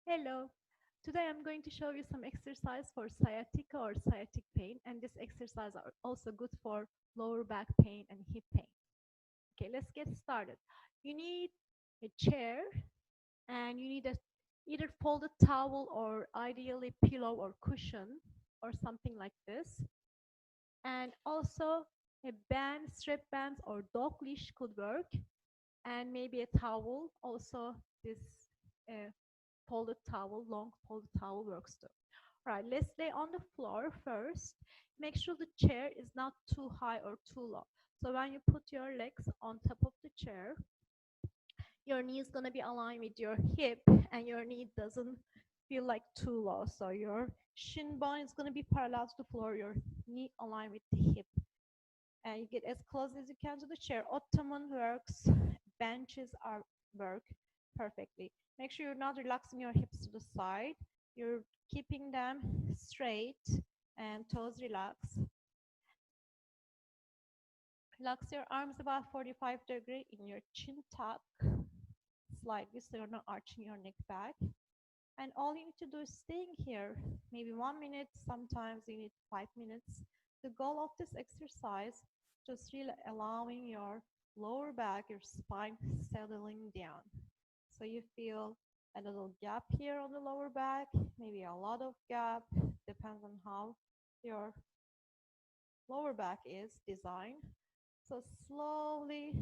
Hello. Today I'm going to show you some exercise for sciatica or sciatic pain, and this exercise are also good for lower back pain and hip pain. Okay, let's get started. You need a chair and you need a either folded towel or ideally pillow or cushion or something like this. And also a band, strap bands or dog leash could work, and maybe a towel. Also, this uh, folded towel, long folded towel works too. All right, let's lay on the floor first. Make sure the chair is not too high or too low. So when you put your legs on top of the chair, your knee is gonna be aligned with your hip, and your knee doesn't feel like too low. So your shin bone is gonna be parallel to the floor, your knee aligned with the hip. And you get as close as you can to the chair. Ottoman works, benches are work perfectly. Make sure you're not relaxing your hips to the side. You're keeping them straight and toes relaxed. Relax your arms about 45 degrees in your chin tuck slightly so you're not arching your neck back. And all you need to do is staying here, maybe 1 minute, sometimes you need 5 minutes. The goal of this exercise, just really allowing your lower back, your spine settling down. So you feel a little gap here on the lower back, maybe a lot of gap, depends on how your lower back is designed. So slowly,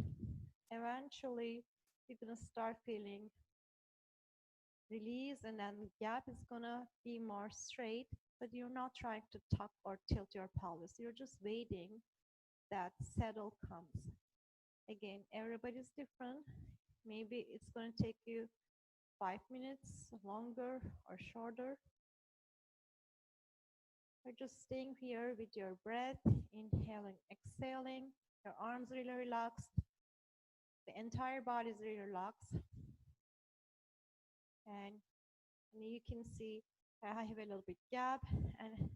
eventually, you're gonna start feeling release, and then the gap is gonna be more straight, but you're not trying to tuck or tilt your pelvis. You're just waiting that settle comes. Again, everybody's different. Maybe it's gonna take you 5 minutes longer or shorter. You're just staying here with your breath, inhaling, exhaling. Your arms really relaxed. The entire body is really relaxed. And you can see I have a little bit gap, and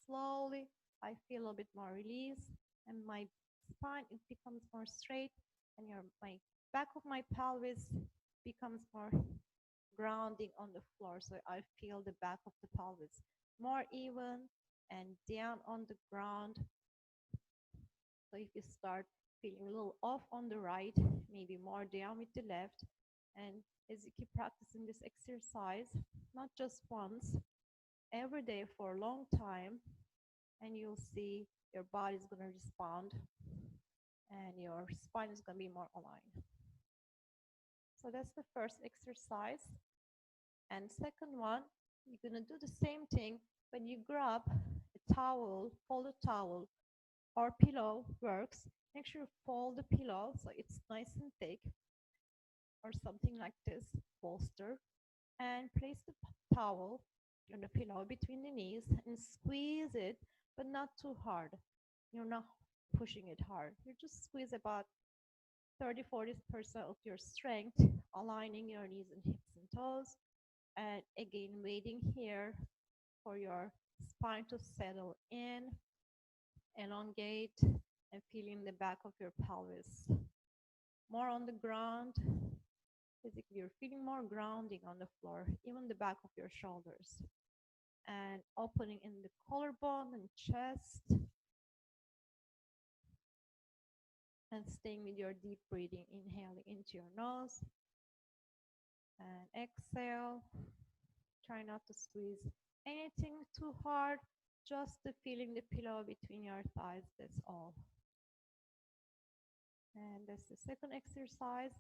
slowly I feel a little bit more release, and my spine it becomes more straight, and my back of my pelvis becomes more grounding on the floor. So I feel the back of the pelvis more even and down on the ground. So if you start feeling a little off on the right, maybe more down with the left, and as you keep practicing this exercise, not just once, every day for a long time, and you'll see your body's going to respond and your spine is going to be more aligned. So that's the first exercise. And second one, you're going to do the same thing when you grab a towel, fold a towel, or pillow works. Make sure you fold the pillow so it's nice and thick, or something like this, bolster, and place the towel on the pillow between the knees and squeeze it, but not too hard. You're not pushing it hard. You just squeeze about 30-40% of your strength, aligning your knees and hips and toes. And again, waiting here for your spine to settle in, elongate, and feeling the back of your pelvis. More on the ground. Physically, you're feeling more grounding on the floor, even the back of your shoulders. And opening in the collarbone and chest. And staying with your deep breathing, inhaling into your nose. And exhale. Try not to squeeze anything too hard, just the feeling the pillow between your thighs, that's all. And that's the second exercise.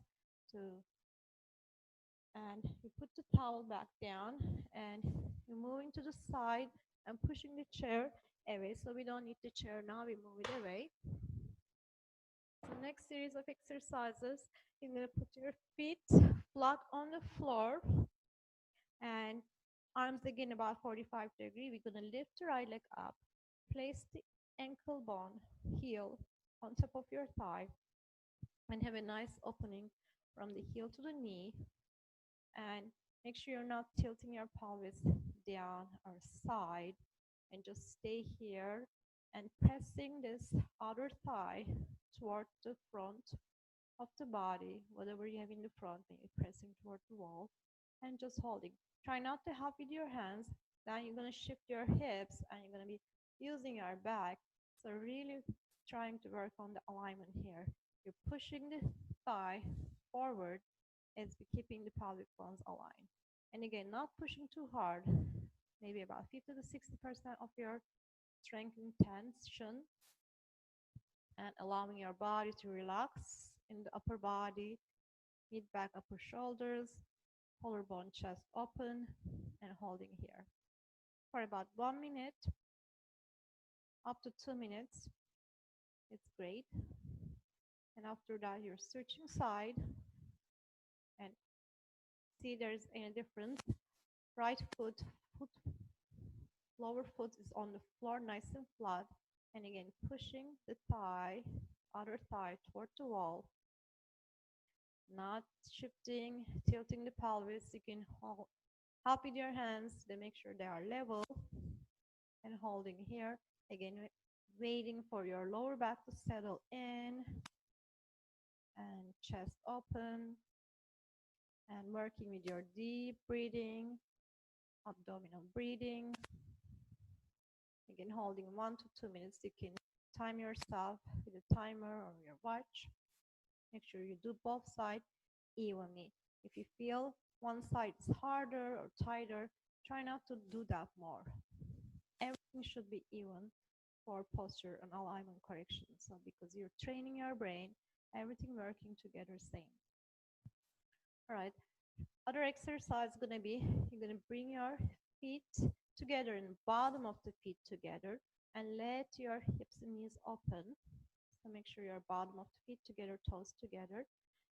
And you put the towel back down, and you're moving to the side and pushing the chair away. So we don't need the chair now, we move it away. So next series of exercises, you're going to put your feet flat on the floor and arms again about 45 degrees. We're going to lift the right leg up, place the ankle bone, heel on top of your thigh, and have a nice opening from the heel to the knee. And make sure you're not tilting your pelvis down or side, and just stay here and pressing this outer thigh toward the front of the body, whatever you have in the front, maybe pressing toward the wall. and just holding. Try not to help with your hands. Then you're going to shift your hips and you're going to be using your back. So really trying to work on the alignment here. You're pushing the thigh forward as we keeping the pelvic bones aligned. And again, not pushing too hard. Maybe about 50 to 60% of your strength and tension, and allowing your body to relax in the upper body, mid back, upper shoulders, collarbone, chest open, and holding here for about 1 minute, up to 2 minutes. It's great. And after that, you're switching side and see there's any difference. Right foot, lower foot is on the floor, nice and flat. And again, pushing the thigh, other thigh toward the wall. Not shifting, tilting the pelvis. You can help with your hands to make sure they are level. And holding here. Again, waiting for your lower back to settle in. And chest open. And working with your deep breathing, abdominal breathing. Again, holding 1 to 2 minutes. You can time yourself with a timer or your watch. Make sure you do both sides evenly. If you feel one side is harder or tighter, try not to do that more. Everything should be even for posture and alignment correction. So because you're training your brain, everything working together same. All right. Other exercise is gonna be, you're gonna bring your feet together and bottom of the feet together and let your hips and knees open. So make sure your bottom of the feet together, toes together.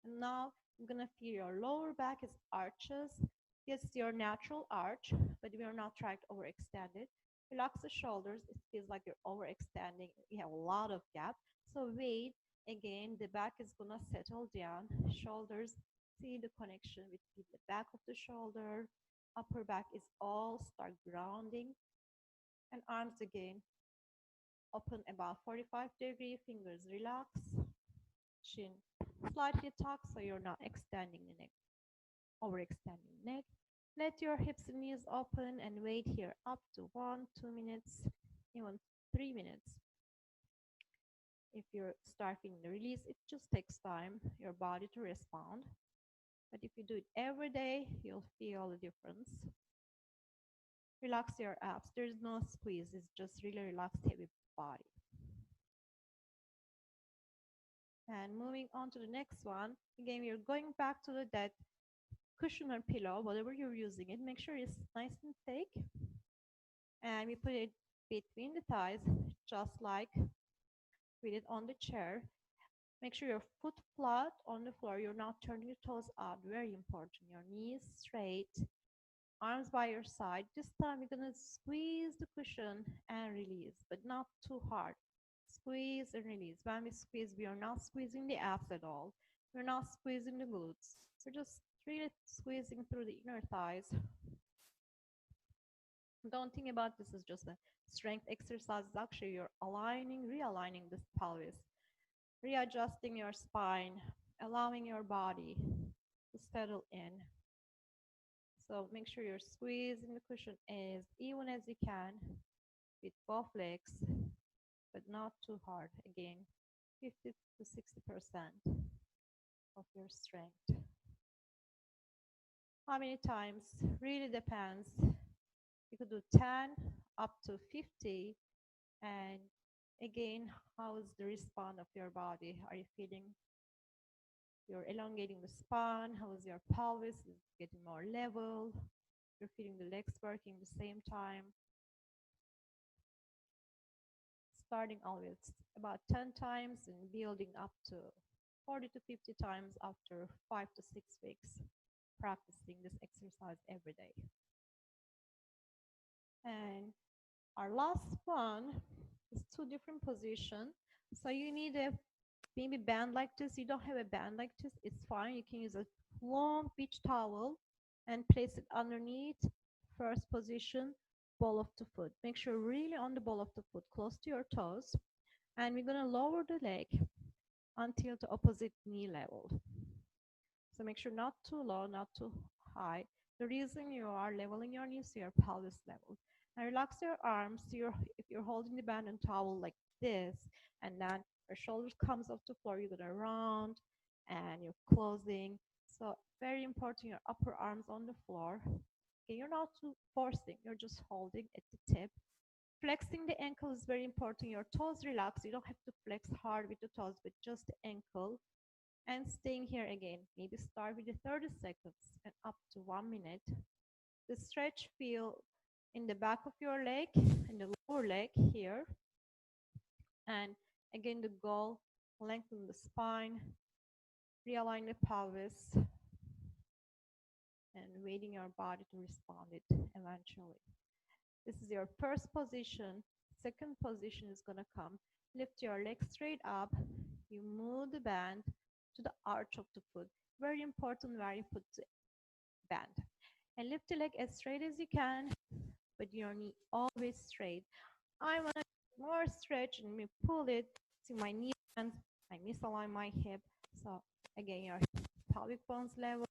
And now you're gonna feel your lower back is arches. It's your natural arch, but we are not trying to overextend it. Relax the shoulders. It feels like you're overextending. You have a lot of gap. So wait. Again, the back is gonna settle down. Shoulders, see the connection between the back of the shoulder. Upper back is all start grounding. And arms again. Open about 45 degrees. Fingers relax. Chin slightly tucked so you're not extending the neck, overextending the neck. Let your hips and knees open and wait here up to 1, 2 minutes, even 3 minutes. If you're starting the release, it just takes time, your body to respond. But if you do it every day, you'll feel the difference. Relax your abs. There's no squeeze. It's just really relaxed, heavy body. And moving on to the next one. Again, we're going back to that cushion or pillow, whatever you're using it. Make sure it's nice and thick. And we put it between the thighs, just like we did on the chair. Make sure your foot flat on the floor. You're not turning your toes out. Very important. Your knees straight. Arms by your side. This time you're going to squeeze the cushion and release, but not too hard. Squeeze and release. When we squeeze, we are not squeezing the abs at all. We're not squeezing the glutes. We're just really squeezing through the inner thighs. Don't think about this as just a strength exercise. It's actually you're aligning, realigning this pelvis, readjusting your spine, allowing your body to settle in. So make sure you're squeezing the cushion as even as you can with both legs, but not too hard. Again, 50 to 60% of your strength. How many times? Really depends. You could do 10 up to 50. And again, how is the response of your body? Are you feeling you're elongating the spine? How is your pelvis? Is it getting more level? You're feeling the legs working the same time. Starting always about 10 times and building up to 40 to 50 times after 5 to 6 weeks practicing this exercise every day. And our last one is 2 different positions. So you need a maybe band like this. You don't have a band like this, it's fine. You can use a long beach towel and place it underneath. First position, ball of the foot. Make sure really on the ball of the foot, close to your toes. And we're gonna lower the leg until the opposite knee level. So make sure not too low, not too high. The reason you are leveling your knees to your pelvis level. And relax your arms. If you're holding the band and towel like this, and then your shoulders comes off the floor, you're gonna round and you're closing. So very important, your upper arms on the floor. Okay, you're not too forcing, you're just holding at the tip. Flexing the ankle is very important. Your toes relax. You don't have to flex hard with the toes, but just the ankle. And staying here again. Maybe start with the 30 seconds and up to 1 minute. The stretch feel in the back of your leg and the lower leg here. And again, the goal, lengthen the spine, realign the pelvis, and waiting your body to respond it eventually. This is your first position. Second position is going to come. Lift your leg straight up. You move the band to the arch of the foot. Very important where you put the band. And lift the leg as straight as you can, but your knee always straight. I want to more stretch and me pull it. See my knee bend. I misalign my hip. So again, your pelvic bones level.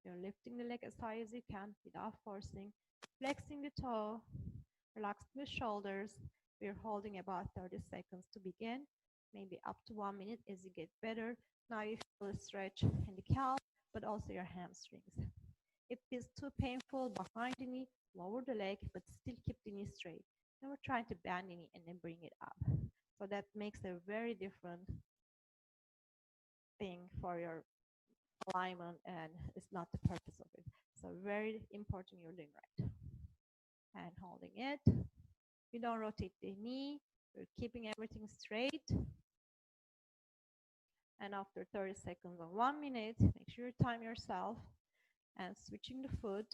You're lifting the leg as high as you can without forcing. Flexing the toe. Relax the shoulders. We're holding about 30 seconds to begin, maybe up to 1 minute as you get better. Now you feel a stretch in the calf, but also your hamstrings. If it's too painful behind the knee, lower the leg, but still keep the knee straight. Never try to bend the knee and then bring it up. So that makes a very different thing for your alignment, and it's not the purpose of it. So very important you're doing right. And holding it. You don't rotate the knee. You're keeping everything straight. And after 30 seconds or 1 minute, make sure you time yourself. And switching the foot.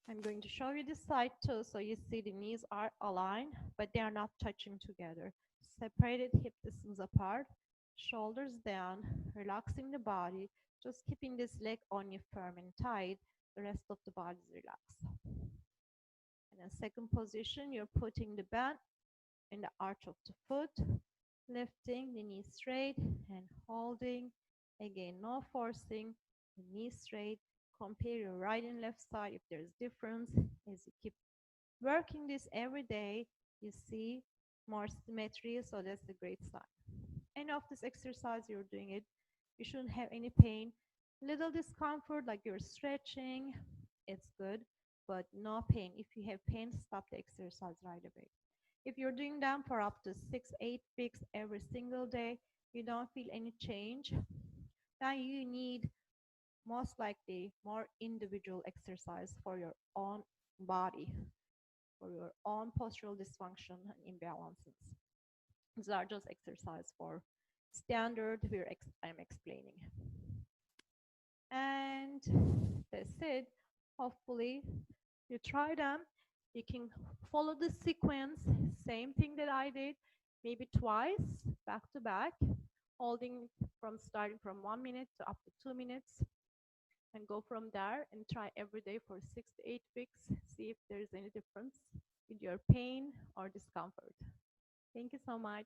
I'm going to show you this side too, so you see the knees are aligned, but they are not touching together. Separated hip distance apart, shoulders down, relaxing the body, just keeping this leg on you firm and tight. The rest of the body is relaxed. And then second position, you're putting the band in the arch of the foot, lifting the knee straight and holding. Again, no forcing, the knee straight. Compare your right and left side if there's difference. As you keep working this every day, you see more symmetry, so that's a great sign. End of this exercise, you're doing it, you shouldn't have any pain. Little discomfort, like you're stretching, it's good, but no pain. If you have pain, stop the exercise right away. If you're doing them for up to 6-8 weeks every single day, you don't feel any change, then you need most likely more individual exercise for your own body, for your own postural dysfunction and imbalances. These are just exercise for standard I'm explaining. And that's it. Hopefully you try them. You can follow the sequence, same thing that I did, maybe twice, back to back, holding from starting from 1 minute to up to 2 minutes, and go from there and try every day for 6-8 weeks, see if there's any difference with your pain or discomfort. Thank you so much.